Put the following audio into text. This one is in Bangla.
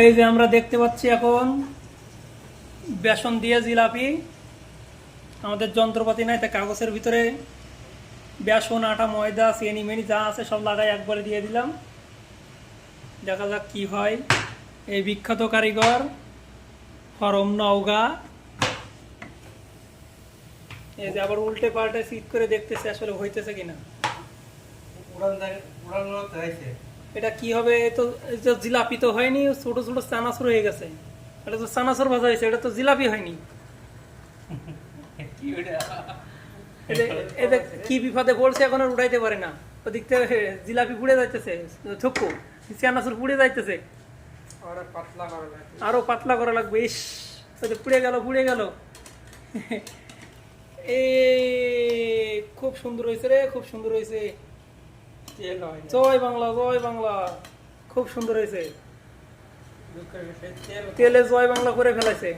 এই যে আমরা দেখতে পাচ্ছি এখন বেসন দিয়ে জিলাপি। আমাদের যন্ত্রপাতি নাই, তাই কাগজের ভিতরে বেসন, আটা, ময়দা, চিনি মেনি যা আছে সব লাগাই একবারে দিয়ে দিলাম। দেখা যাক কি হয়। এই বিখ্যাত কারিগর ফরম নওগাঁ এই যে আবার উল্টে পাল্টে সিট করে দেখতেছে আসলে হইতেছে কিনা। এটা কি হবে? এই তো জিলাপি তো হয়নি, ছোট ছোট চানাচুর হয়ে গেছে। এটা তো চানাচুর ভাজা হয়েছে, এটা তো জিলাপি হয়নি। এটা কি বিপদে পড়ছে, এখন আর উঠাইতে পারে না। ওদিক থেকে জিলাপি পুড়ে যাইতেছে, ছোক্কু চানাচুর পুড়ে যাইতেছে। আরো পাতলা করা লাগবে। ইস, পুড়ে গেল পুড়ে গেল। খুব সুন্দর হয়েছে রে, খুব সুন্দর হয়েছে। জয় বাংলা, জয় বাংলা। খুব সুন্দর হয়েছে, তেলে জয় বাংলা করে ফেলাইছে।